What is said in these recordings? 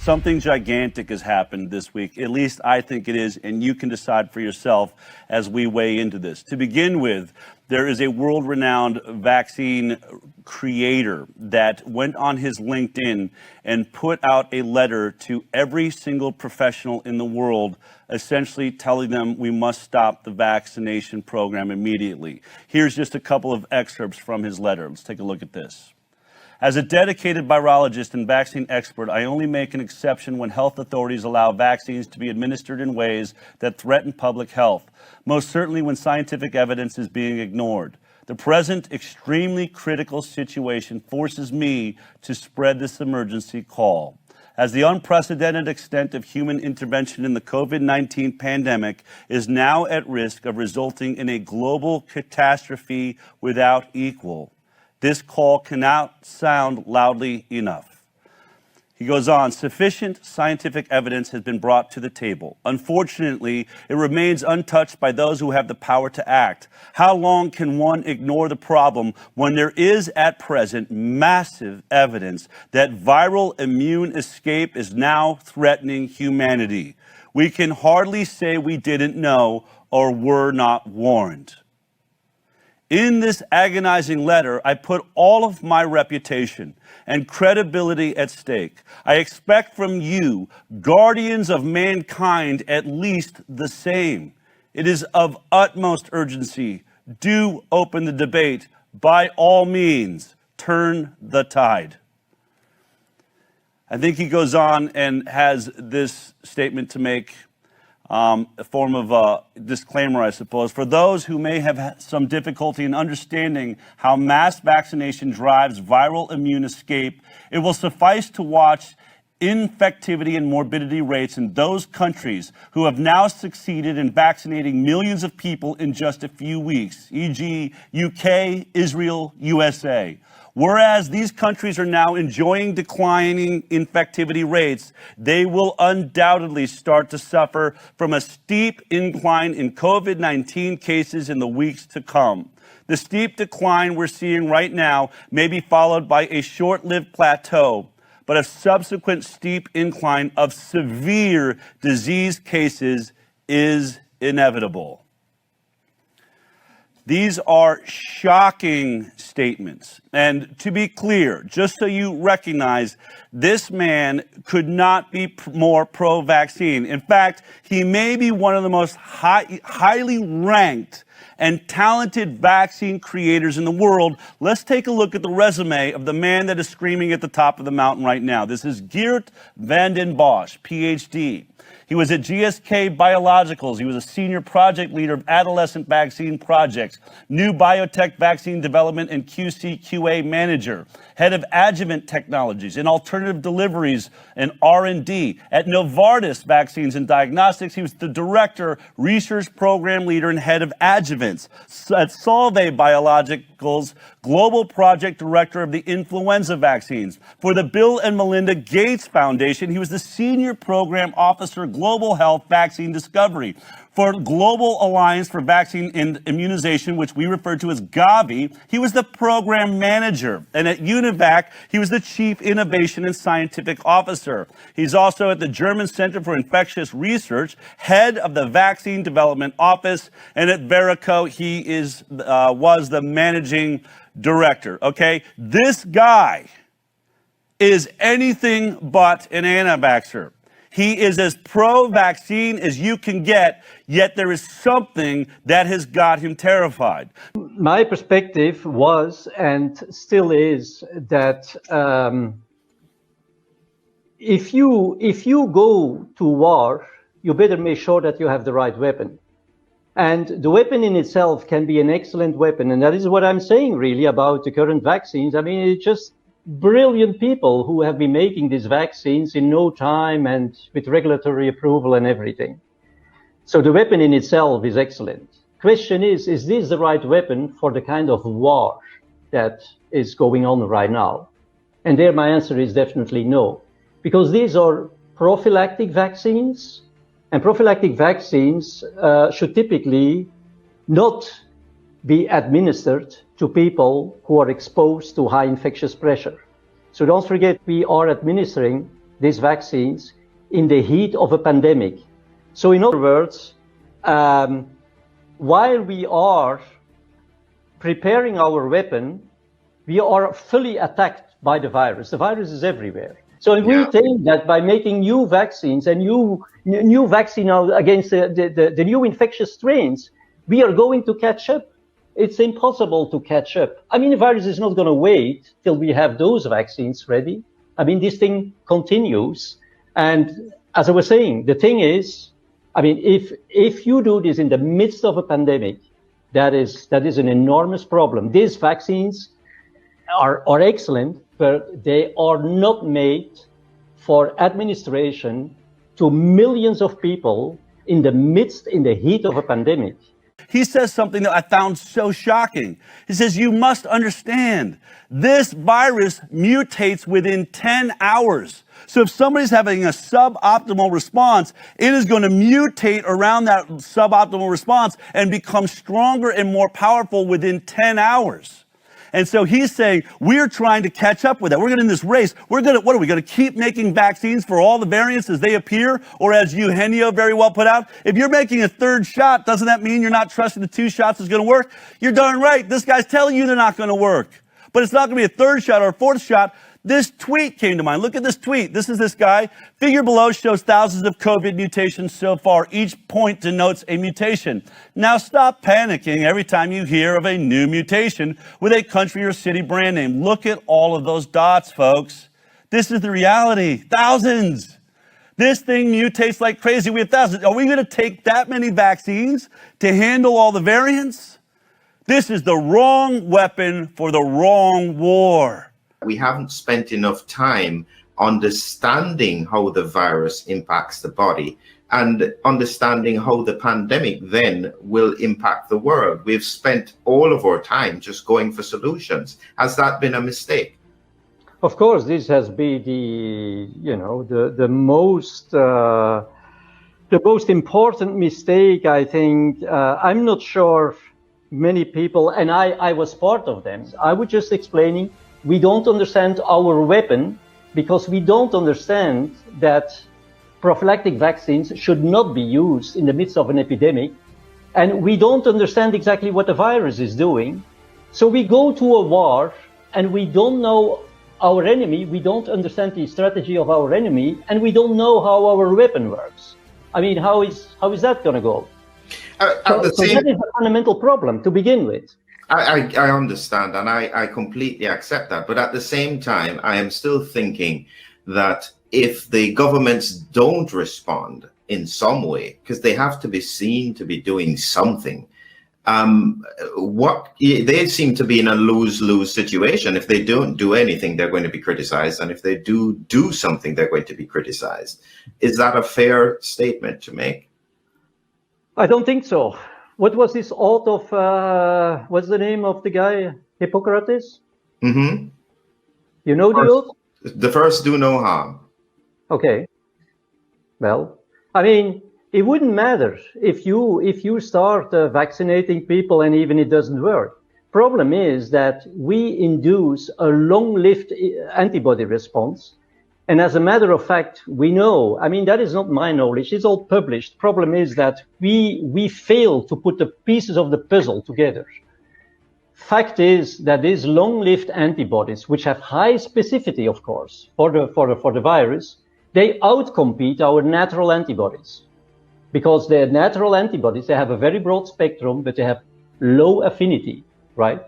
Something gigantic has happened this week. At least I think it is, and you can decide for yourself as we weigh into this. To begin with, there is a world-renowned vaccine creator that went on his LinkedIn and put out a letter to every single professional in the world, essentially telling them we must stop the vaccination program immediately. Here's just a couple of excerpts from his letter. Let's take a look at this. As a dedicated virologist and vaccine expert, I only make an exception when health authorities allow vaccines to be administered in ways that threaten public health, most certainly when scientific evidence is being ignored. The present extremely critical situation forces me to spread this emergency call. As the unprecedented extent of human intervention in the COVID-19 pandemic is now at risk of resulting in a global catastrophe without equal, this call cannot sound loudly enough. He goes on, sufficient scientific evidence has been brought to the table. Unfortunately, it remains untouched by those who have the power to act. How long can one ignore the problem when there is at present massive evidence that viral immune escape is now threatening humanity? We can hardly say we didn't know or were not warned. In this agonizing letter, I put all of my reputation and credibility at stake. I expect from you, guardians of mankind, at least the same. It is of utmost urgency. Do open the debate. By all means, turn the tide. I think he goes on and has this statement to make. A form of a disclaimer, I suppose. For those who may have some difficulty in understanding how mass vaccination drives viral immune escape, it will suffice to watch infectivity and morbidity rates in those countries who have now succeeded in vaccinating millions of people in just a few weeks, e.g. UK, Israel, USA. Whereas these countries are now enjoying declining infectivity rates, they will undoubtedly start to suffer from a steep incline in COVID-19 cases in the weeks to come. The steep decline we're seeing right now may be followed by a short-lived plateau, but a subsequent steep incline of severe disease cases is inevitable. These are shocking statements. And to be clear, just so you recognize, this man could not be more pro-vaccine. In fact, he may be one of the most highly ranked and talented vaccine creators in the world. Let's take a look at the resume of the man that is screaming at the top of the mountain right now. This is Geert Vanden Bossche, PhD. He was at GSK Biologicals. He was a senior project leader of adolescent vaccine projects, new biotech vaccine development and QC/QA manager, head of adjuvant technologies and alternative deliveries and R&D. At Novartis Vaccines and Diagnostics, he was the director, research program leader, and head of adjuvants. At Solvay Biologicals, global project director of the influenza vaccines. For the Bill and Melinda Gates Foundation, he was the senior program officer, Global Health Vaccine Discovery. For Global Alliance for Vaccine and Immunization, which we refer to as Gavi, he was the program manager. And at UNIVAC, he was the chief innovation and scientific officer. He's also at the German Center for Infectious Research, head of the Vaccine Development Office. And at Verico, he was the managing director. Okay, this guy is anything but an anti-vaxxer. He is as pro-vaccine as you can get, yet there is something that has got him terrified. My perspective was and still is that if you go to war, you better make sure that you have the right weapon. And the weapon in itself can be an excellent weapon. And that is what I'm saying really about the current vaccines. I mean, it's just brilliant people who have been making these vaccines in no time and with regulatory approval and everything. So the weapon in itself is excellent. Question is this the right weapon for the kind of war that is going on right now? And there my answer is definitely no, because these are prophylactic vaccines, and prophylactic vaccines should typically not be administered to people who are exposed to high infectious pressure. So don't forget, we are administering these vaccines in the heat of a pandemic. So in other words, while we are preparing our weapon, we are fully attacked by the virus. The virus is everywhere. So we think that by making new vaccines and new vaccine against the new infectious strains, we are going to catch up. It's impossible to catch up. I mean, the virus is not going to wait till we have those vaccines ready. I mean, this thing continues. And as I was saying, the thing is, I mean, if you do this in the midst of a pandemic, that is an enormous problem. These vaccines are excellent, but they are not made for administration to millions of people in the heat of a pandemic. He says something that I found so shocking. He says, you must understand, this virus mutates within 10 hours. So if somebody's having a suboptimal response, it is going to mutate around that suboptimal response and become stronger and more powerful within 10 hours. And so he's saying, we're trying to catch up with that. We're going to, in this race, what are we going to keep making vaccines for all the variants as they appear? Or as Eugenio very well put out, if you're making a third shot, doesn't that mean you're not trusting the 2 shots is going to work? You're darn right. This guy's telling you they're not going to work. But it's not going to be a third shot or a fourth shot. This tweet came to mind. Look at this tweet. This is this guy. Figure below shows thousands of COVID mutations so far. Each point denotes a mutation. Now stop panicking every time you hear of a new mutation with a country or city brand name. Look at all of those dots, folks. This is the reality. Thousands. This thing mutates like crazy. We have thousands. Are we going to take that many vaccines to handle all the variants? This is the wrong weapon for the wrong war. We haven't spent enough time understanding how the virus impacts the body and understanding how the pandemic then will impact the world. We've spent all of our time just going for solutions. Has that been a mistake? Of course, this has been the most important mistake, I think. I'm not sure many people, and I was part of them. I was just explaining, we don't understand our weapon because we don't understand that prophylactic vaccines should not be used in the midst of an epidemic. And we don't understand exactly what the virus is doing. So we go to a war and we don't know our enemy. We don't understand the strategy of our enemy, and we don't know how our weapon works. I mean, how is that going to go? So that is a fundamental problem to begin with. I understand, and I completely accept that. But at the same time, I am still thinking that if the governments don't respond in some way, because they have to be seen to be doing something, they seem to be in a lose-lose situation. If they don't do anything, they're going to be criticized. And if they do something, they're going to be criticized. Is that a fair statement to make? I don't think so. What was this oath of, what's the name of the guy? Hippocrates? Mm-hmm. You know the oath? The first do no harm. Okay. Well, I mean, it wouldn't matter if you start vaccinating people and even it doesn't work. Problem is that we induce a long-lived antibody response. And as a matter of fact, we know, I mean, that is not my knowledge, it's all published. Problem is that we fail to put the pieces of the puzzle together. Fact is that these long-lived antibodies, which have high specificity, of course, for the virus, they outcompete our natural antibodies. Because the natural antibodies, they have a very broad spectrum, but they have low affinity, right?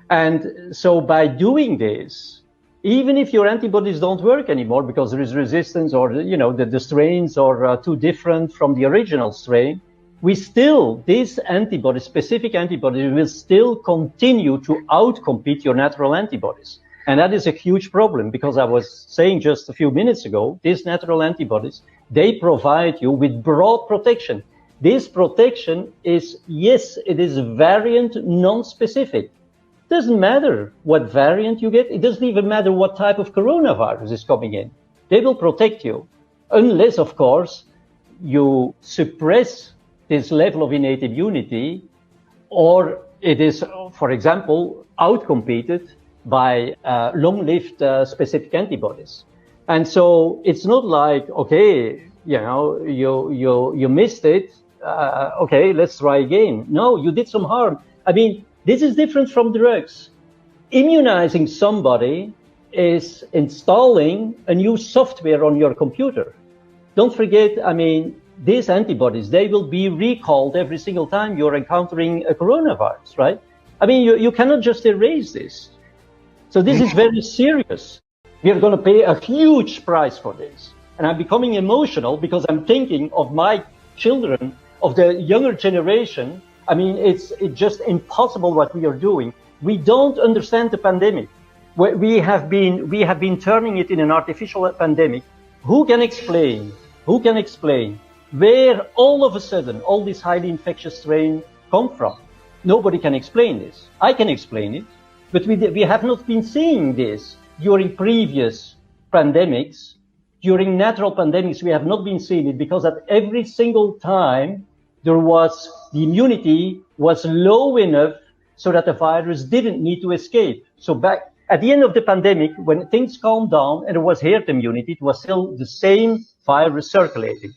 And so by doing this, even if your antibodies don't work anymore because there is resistance or, the strains are too different from the original strain, these antibodies, specific antibodies, will still continue to outcompete your natural antibodies. And that is a huge problem because I was saying just a few minutes ago, these natural antibodies, they provide you with broad protection. This protection is, yes, it is variant non-specific. Doesn't matter what variant you get. It doesn't even matter what type of coronavirus is coming in. They will protect you. Unless, of course, you suppress this level of innate immunity, or it is, for example, outcompeted by long-lived specific antibodies. And so it's not like, okay, you missed it. Okay, let's try again. No, you did some harm. I mean, this is different from drugs. Immunizing somebody is installing a new software on your computer. Don't forget, I mean, these antibodies, they will be recalled every single time you're encountering a coronavirus, right? I mean, you cannot just erase this. So this is very serious. We are going to pay a huge price for this. And I'm becoming emotional because I'm thinking of my children, of the younger generation. I mean, it's just impossible what we are doing. We don't understand the pandemic. We have been turning it in an artificial pandemic. Who can explain where all of a sudden all this highly infectious strain come from? Nobody can explain this. I can explain it, but we have not been seeing this during previous pandemics. During natural pandemics, we have not been seeing it because at every single time the immunity was low enough so that the virus didn't need to escape. So back at the end of the pandemic, when things calmed down and there was herd immunity, it was still the same virus circulating.